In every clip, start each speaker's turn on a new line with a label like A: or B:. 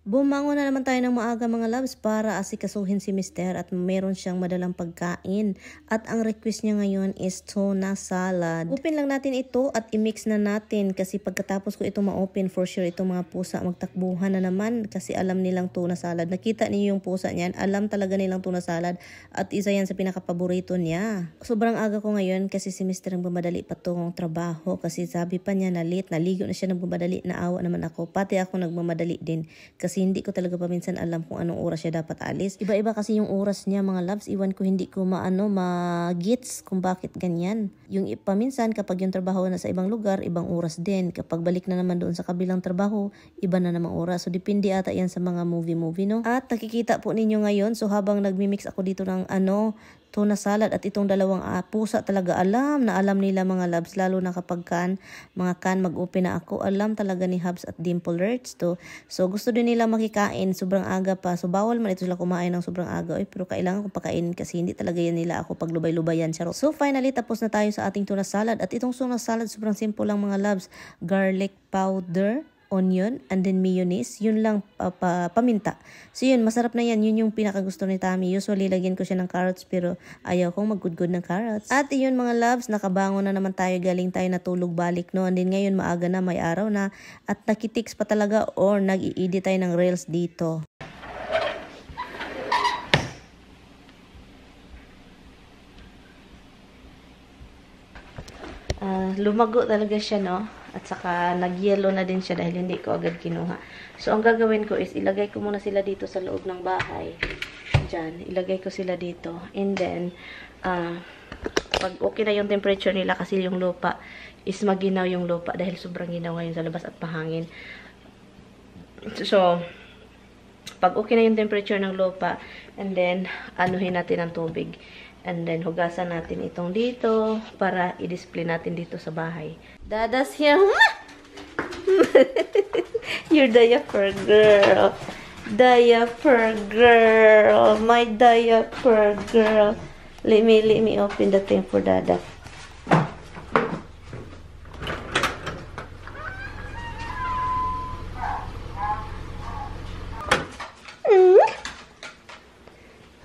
A: Bumangon na naman tayo ng maaga mga loves para asikasuhin si Mister at meron siyang madalang pagkain. At ang request niya ngayon is tuna salad. Open lang natin ito at i-mix na natin kasi pagkatapos ko ito ma-open for sure itong mga pusa magtakbuhan na naman kasi alam nilang tuna salad. Nakita niyo yung pusa niyan, alam talaga nilang tuna salad at isa yan sa pinakapaborito niya. Sobrang aga ko ngayon kasi si Mister ang bumadali patungong trabaho kasi sabi pa niya na late, naligo na siya nagbumadali, naawa naman ako. Pati ako nagmamadali din kasi hindi ko talaga paminsan alam kung anong oras siya dapat alis. Iba-iba kasi yung oras niya mga loves. Iwan ko hindi ko ma-gets kung bakit ganyan. Yung paminsan kapag yung trabaho na sa ibang lugar, ibang oras din. Kapag balik na naman doon sa kabilang trabaho, iba na namang oras. So depende ata yan sa mga movie no. At nakikita po ninyo ngayon, so habang nagmi-mix ako dito ng tuna salad at itong dalawang pusa talaga alam nila mga loves, lalo na kapag mga mag-open na ako, alam talaga ni Hubs at Dimple Lurch to. So gusto din nila makikain sobrang aga pa, so bawal man ito sila kumain ng sobrang aga, pero kailangan ko pakainin kasi hindi talaga yan nila ako pag lubay-lubayan. So finally tapos na tayo sa ating tuna salad at itong tuna salad sobrang simple lang mga loves, garlic powder, onion, and then mayonnaise. Yun lang, paminta. So yun, masarap na yan. Yun yung pinakagusto ni Tammy. Usually, lagyan ko siya ng carrots pero ayaw kong mag-good ng carrots. At yun mga loves, nakabangon na naman tayo. Galing tayo natulog balik, no? And then ngayon, maaga na, may araw na. At nakitiks pa talaga or nag-i-edit tayo ng reels dito. Lumago talaga siya, no? At saka nag-yellow na din siya dahil hindi ko agad kinuha. So, ang gagawin ko is ilagay ko muna sila dito sa loob ng bahay. Diyan, ilagay ko sila dito. And then, pag okay na yung temperature nila kasi yung lupa is maginaw yung lupa dahil sobrang ginaw ngayon sa labas at pahangin. So, pag okay na yung temperature ng lupa, and then, anuhin natin ang tubig. And then, hugasan natin itong dito para i-display natin dito sa bahay. Dada's here. You're diaper girl. Diaper girl. My diaper girl. Let me open the thing for Dada.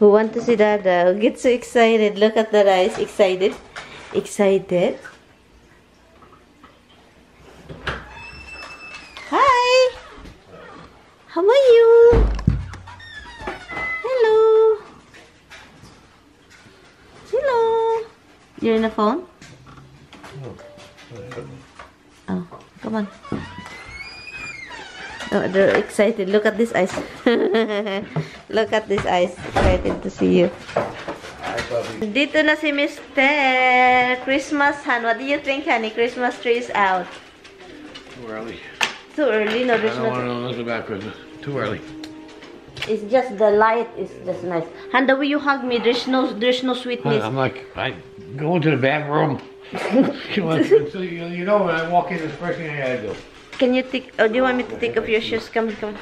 A: Who want to see Dada? Who gets so excited? Look at that eyes. Excited? Excited? Hi! How are you? Hello! Hello! You're in the phone? Oh, come on. Oh, they're excited. Look at this eyes. Look at this eyes. Excited to see you. Dito na si Mr. Christmas, hon. What do you think, honey? Christmas tree is out.
B: Too early.
A: Too early? No, there's
B: I don't want to look about Christmas. Too early.
A: It's just the light is just nice. Han, the way you hug me, there's no sweetness.
B: I'm like, I go into the bathroom. So you know when I walk in, the first thing I gotta do.
A: Can you take, or do you want me to take off your shoes? Come on.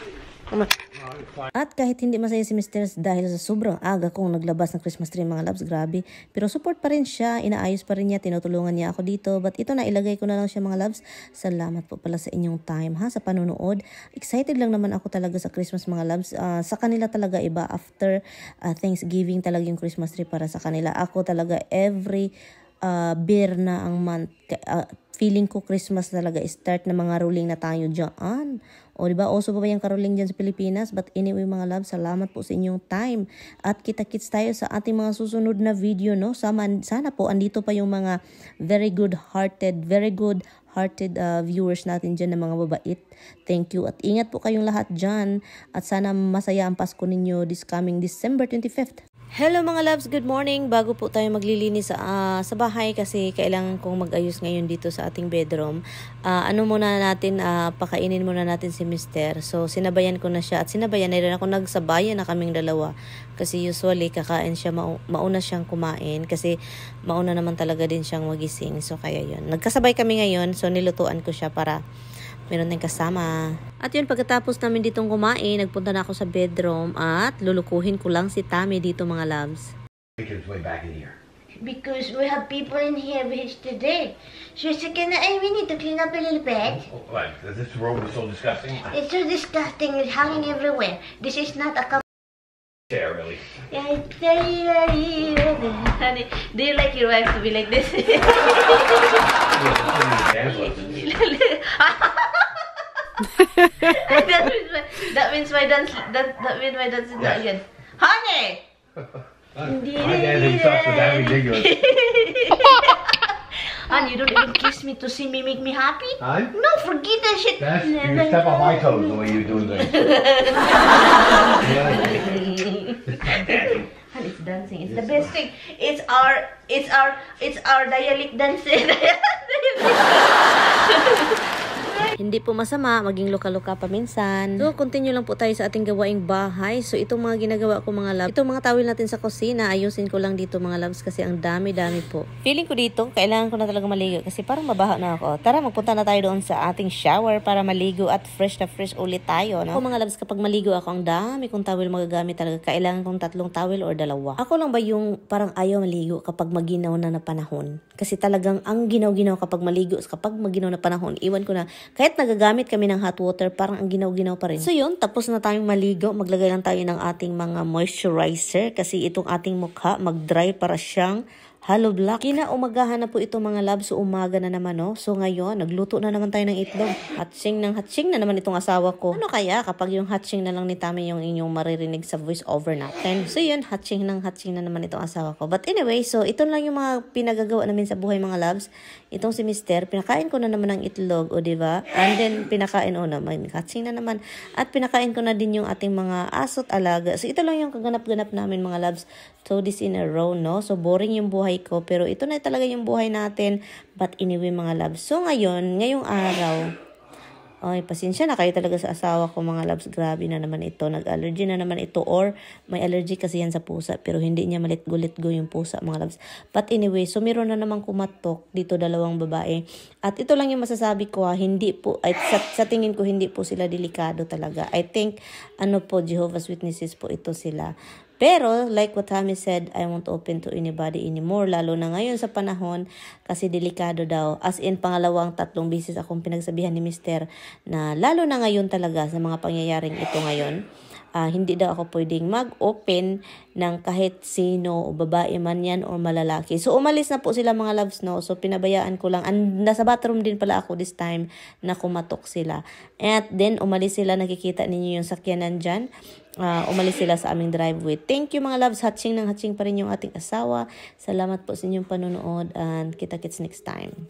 A: At kahit hindi masaya si Mr. dahil sa sobrang aga kong naglabas ng Christmas tree mga loves, grabe. Pero support pa rin siya, inaayos pa rin niya, tinutulungan niya ako dito. But ito na, ilagay ko na lang siya mga loves. Salamat po pala sa inyong time sa panunood. Excited lang naman ako talaga sa Christmas mga loves. Sa kanila talaga iba, after Thanksgiving talaga yung Christmas tree para sa kanila. Ako talaga every beer na ang month, feeling ko Christmas talaga start na mga ruling na tayo dyan. O diba, also pa ba yung karuling dyan sa Pilipinas? But anyway mga love, salamat po sa inyong time. At kita-kits tayo sa ating mga susunod na video, no? Sana po, andito pa yung mga very good-hearted viewers natin dyan na mga babait. Thank you. At ingat po kayong lahat dyan. At sana masaya ang Pasko ninyo this coming December 25th. Hello mga loves, good morning. Bago po tayo maglilinis sa bahay kasi kailangan kong mag-ayos ngayon dito sa ating bedroom. Pakainin muna natin si Mister. So sinabayan ko na siya at sinabayan na rin ako, nagsabayan na kaming dalawa. Kasi usually kakain siya, mauna siyang kumain kasi mauna naman talaga din siyang magising. So kaya yun. Nagkasabay kami ngayon, so nilutuan ko siya para meron tayong kasama. At yun, pagkatapos namin ditong kumain, nagpunta na ako sa bedroom at lulukuhin ko lang si Tammy dito mga loves.
B: Way back in here.
C: because we have people in here today. So she said, we need to clean up a little bit.
B: Oh, what? This room is so disgusting.
C: It's so disgusting. It's hanging everywhere. This is not a
B: Chair, really.
C: Yeah, it's very, very, very. Honey, do you like your wife to be like this? that means my dance is not good. Honey!
B: My dancing sucks, so that'd be ridiculous.
C: Honey, you don't even kiss me to see me make me happy?
B: Huh?
C: No, forget that shit.
B: That's, you step on my toes the way you do things.
C: Honey, it's dancing. It's the best thing. It's our dialect dancing.
A: Hindi po masama, maging luka-luka paminsan. So, continue lang po tayo sa ating gawaing bahay. So, itong mga ginagawa ko mga loves, itong mga tawil natin sa kusina, ayusin ko lang dito mga loves kasi ang dami-dami po. Feeling ko dito, kailangan ko na talaga maligo kasi parang mabaho na ako. Tara, magpunta na tayo doon sa ating shower para maligo at fresh na fresh ulit tayo, no? Ako mga loves, kapag maligo ako, ang dami kong tawil magagamit talaga. Kailangan kong 3 tawil or 2. Ako lang ba yung parang ayaw maligo kapag maginaw na panahon? Kasi talagang ang ginaw-ginaw kapag maligo, kapag maginaw na panahon, iwan ko na, kahit nagagamit kami ng hot water, parang ang ginaw-ginaw pa rin. So yun, tapos na tayong maligo. Maglagay lang tayo ng ating mga moisturizer kasi itong ating mukha, mag-dry para siyang hollow block. Kinaumagahan na po ito mga loves. So umaga na naman, no? So ngayon, nagluto na naman tayo ng itlog. Hatching na naman itong asawa ko. Ano kaya kapag yung hatching na lang ni Tami yung inyong maririnig sa voice over natin? So yun, hatching na naman itong asawa ko. But anyway, so ito lang yung mga pinagagawa namin sa buhay mga loves. Itong si Mister, pinakain ko na naman ng itlog, o diba? And then pinakain naman, hatching na naman. At pinakain ko na din yung ating mga aso't alaga. So ito lang yung kaganap-ganap namin mga loves. So this in a row, no? So boring yung buhay ko, pero ito na talaga yung buhay natin. But anyway mga loves, so ngayong araw, ay pasensya na kayo talaga sa asawa ko mga loves, grabe na naman ito, nag-allergy na naman ito, or may allergy kasi yan sa pusa, pero hindi niya malit-go yung pusa mga loves. But anyway, so meron na naman kumatok dito, 2 babae, at ito lang yung masasabi ko hindi po, ay, sa tingin ko hindi po sila delikado talaga. I think Jehovah's Witnesses po ito sila. Pero, like what Tami said, I won't open to anybody anymore. Lalo na ngayon sa panahon, kasi delikado daw. As in, 3 beses akong pinagsabihan ni Mister na lalo na ngayon talaga sa mga pangyayaring ito ngayon. Hindi daw ako pwedeng mag-open ng kahit sino, o babae man yan o malalaki. So, umalis na po sila mga loves, no? So, pinabayaan ko lang. Nasa bathroom din pala ako this time na kumatok sila. At then, umalis sila. Nakikita ninyo yung sakyanan dyan. Umalis sila sa aming driveway. Thank you mga loves. Hatching pa rin yung ating asawa. Salamat po sa inyong panonood and kita-kits next time.